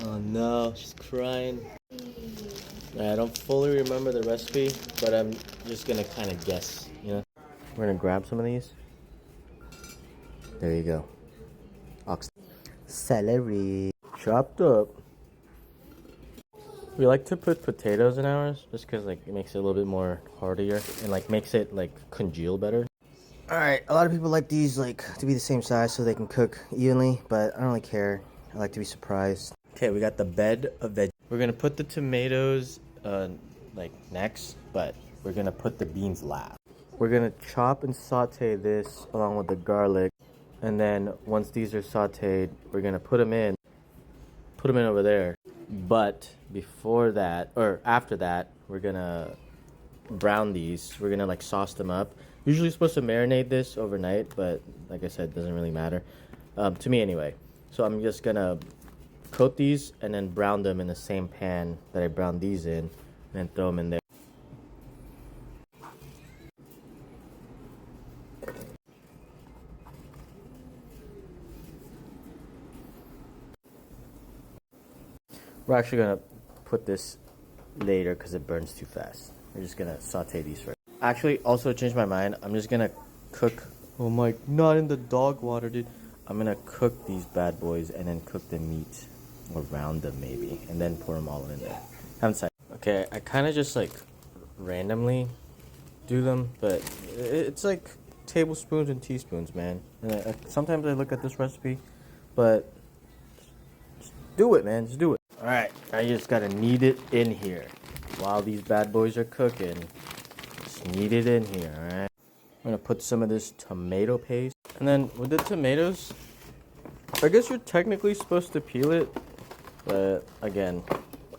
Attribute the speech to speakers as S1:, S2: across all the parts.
S1: Oh no, she's crying. I don't fully remember the recipe, but I'm just gonna kind of guess, you know? We're gonna grab some of these. There you go. Oxtail. Celery. Chopped up. We like to put potatoes in ours just because like it makes it a little bit more heartier and like makes it like congeal better. Alright, a lot of people like these like to be the same size so they can cook evenly, but I don't really care. I like to be surprised. Okay, we got the bed of veg. We're gonna put the tomatoes like next, but we're gonna put the beans last. We're gonna chop and saute this along with the garlic, and then once these are sauteed, we're gonna put them in over there. But before that, or after that, we're gonna brown these. We're gonna like sauce them up. Usually supposed to marinate this overnight, but like I said, it doesn't really matter to me anyway. So I'm just gonna coat these and then brown them in the same pan that I browned these in, and then throw them in there. We're actually gonna put this later because it burns too fast. We're just gonna saute these first. Actually, also changed my mind. I'm just gonna cook. Oh my, not in the dog water, dude. I'm gonna cook these bad boys and then cook the meat around them maybe, and then pour them all in there. Haven't decided. Okay, I kind of just like randomly do them, but it's like tablespoons and teaspoons, man. And sometimes I look at this recipe, but just do it, man. Just do it. All right, I just gotta knead it in here while these bad boys are cooking. Just knead it in here, all right? I'm gonna put some of this tomato paste, and then with the tomatoes, I guess you're technically supposed to peel it, but again,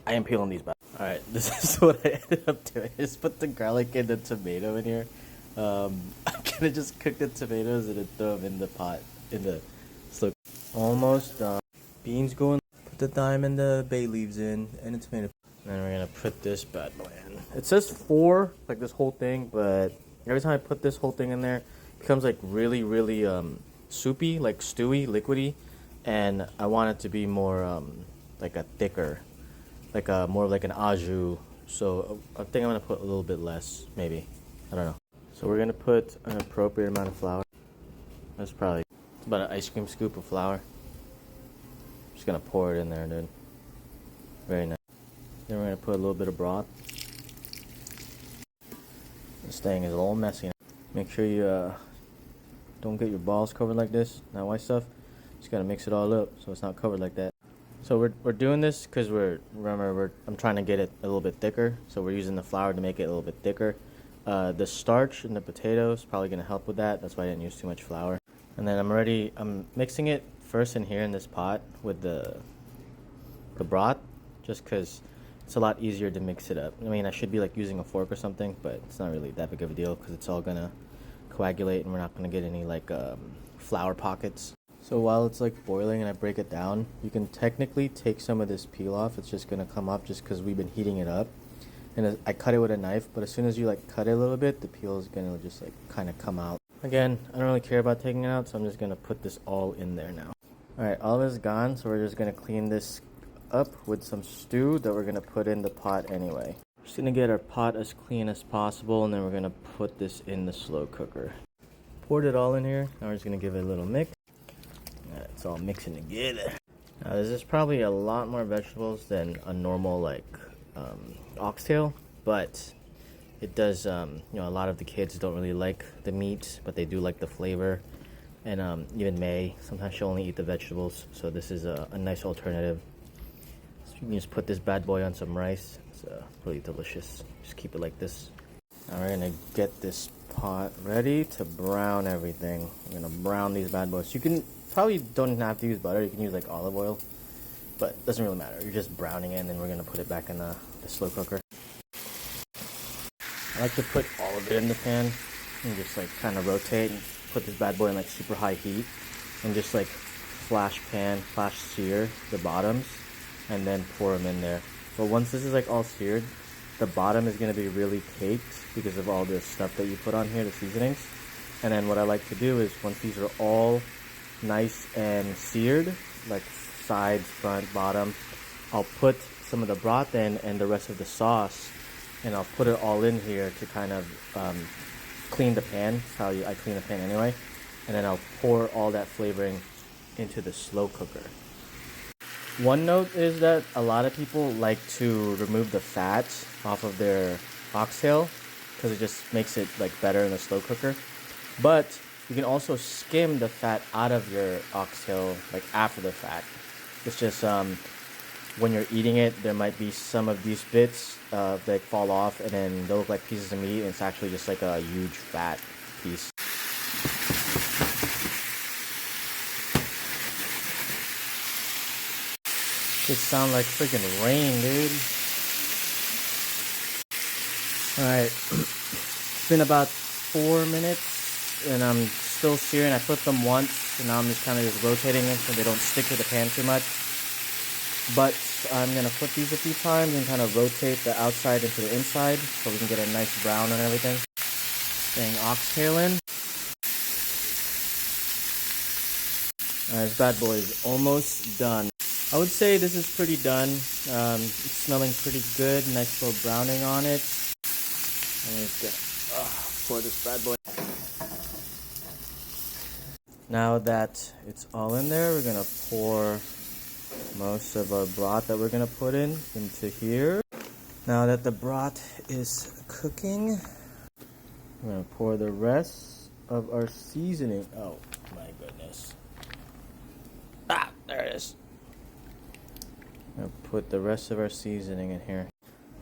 S1: I am peeling these back. All right, this is what I ended up doing. I just put the garlic and the tomato in here. I'm gonna just cook the tomatoes and then throw them in the pot, in the slow. Almost done. Beans going. Put the thyme and the bay leaves in, and the tomato. And then we're gonna put this bad boy in. It says 4, like this whole thing, but every time I put this whole thing in there, it becomes like really, really soupy, like stewy, liquidy, and I want it to be more like a thicker, like a more like an au jus. So I think I'm gonna put a little bit less, maybe. I don't know. So we're gonna put an appropriate amount of flour. That's probably about an ice cream scoop of flour. Just gonna pour it in there, dude. Very nice. Then we're gonna put a little bit of broth. This thing is a little messy. Make sure you don't get your balls covered like this. That white stuff. Just gotta mix it all up so it's not covered like that. So we're doing this because I'm trying to get it a little bit thicker. So we're using the flour to make it a little bit thicker. The starch in the potatoes probably gonna help with that. That's why I didn't use too much flour. And then I'm mixing it first in here in this pot with the broth, just because it's a lot easier to mix it up. I mean, I should be like using a fork or something, but it's not really that big of a deal because it's all gonna coagulate and we're not gonna get any like flour pockets. So while it's like boiling and I break it down, you can technically take some of this peel off. It's just gonna come off just because we've been heating it up. And I cut it with a knife, but as soon as you like cut it a little bit, the peel is gonna just like kind of come out. Again, I don't really care about taking it out, so I'm just gonna put this all in there now. Alright, all of it's gone, so we're just gonna clean this up with some stew that we're gonna put in the pot anyway. Just gonna get our pot as clean as possible, and then we're gonna put this in the slow cooker. Poured it all in here. Now we're just gonna give it a little mix. It's all mixing together. Now this is probably a lot more vegetables than a normal like oxtail, but it does, you know, a lot of the kids don't really like the meat, but they do like the flavor. And even May, sometimes she'll only eat the vegetables, so this is a nice alternative. So you can just put this bad boy on some rice. It's really delicious. Just keep it like this. Now we're gonna get this pot ready to brown everything. We're gonna brown these bad boys. You can probably don't have to use butter. You can use like olive oil, but it doesn't really matter. You're just browning it, and then we're gonna put it back in the slow cooker. I like to put all of it in the pan and just like kind of rotate and put this bad boy in like super high heat and just like flash sear the bottoms and then pour them in there. But once this is like all seared, the bottom is going to be really caked because of all the stuff that you put on here, the seasonings. And then what I like to do is once these are all nice and seared, like sides, front, bottom, I'll put some of the broth in and the rest of the sauce, and I'll put it all in here to kind of clean the pan. That's how I clean the pan anyway. And then I'll pour all that flavoring into the slow cooker. One note is that a lot of people like to remove the fat off of their oxtail because it just makes it like better in the slow cooker. But you can also skim the fat out of your oxtail like after the fact. It's just when you're eating it, there might be some of these bits that fall off and then they'll look like pieces of meat, and it's actually just like a huge fat piece. It sounds like freaking rain, dude. Alright, it's been about 4 minutes and I'm still searing. I flipped them once and now I'm just kind of rotating them so they don't stick to the pan too much. But I'm going to flip these a few times and kind of rotate the outside into the inside so we can get a nice brown on everything. Staying oxtail in. Alright, this bad boy is almost done. I would say this is pretty done. It's smelling pretty good. Nice little browning on it. I'm just gonna pour this bad boy. Now that it's all in there, we're gonna pour most of our broth that we're gonna put into here. Now that the broth is cooking, we're gonna pour the rest of our seasoning. Oh my goodness. Ah, there it is. I'll put the rest of our seasoning in here.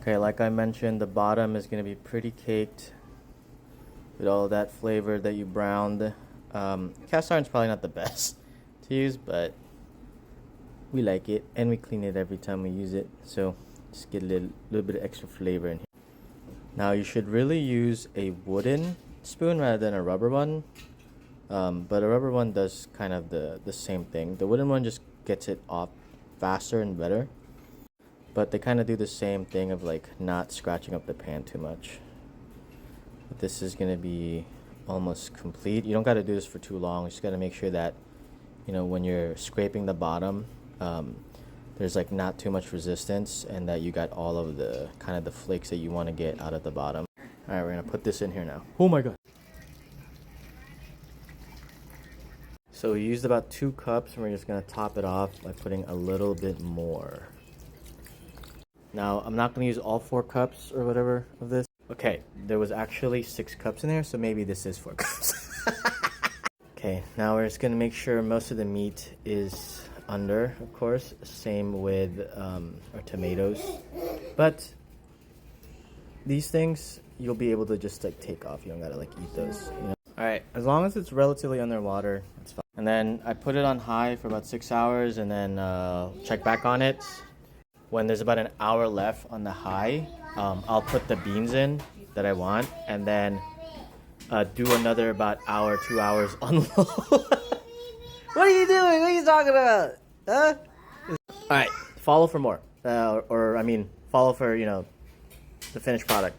S1: Okay, like I mentioned, the bottom is going to be pretty caked with all that flavor that you browned. Cast iron's probably not the best to use, but we like it and we clean it every time we use it, so just get a little bit of extra flavor in here. Now you should really use a wooden spoon rather than a rubber one, but a rubber one does kind of the same thing. The wooden one just gets it off faster and better, but they kind of do the same thing of like not scratching up the pan too much. But this is going to be almost complete. You don't got to do this for too long. You just got to make sure that, you know, when you're scraping the bottom, there's like not too much resistance and that you got all of the kind of the flakes that you want to get out of the bottom. All right, we're going to put this in here now. Oh my god. So we used about 2 cups and we're just going to top it off by putting a little bit more. Now, I'm not going to use all 4 cups or whatever of this. Okay, there was actually 6 cups in there, so maybe this is 4 cups. Okay, now we're just going to make sure most of the meat is under, of course. Same with our tomatoes. But these things, you'll be able to just like take off. You don't got to like eat those, you know? Alright, as long as it's relatively underwater, it's fine. And then I put it on high for about 6 hours and then check back on it. When there's about an hour left on the high, I'll put the beans in that I want and then do another about hour, 2 hours on low. What are you doing? What are you talking about? Huh? Alright, follow for more. I mean, follow for, you know, the finished product.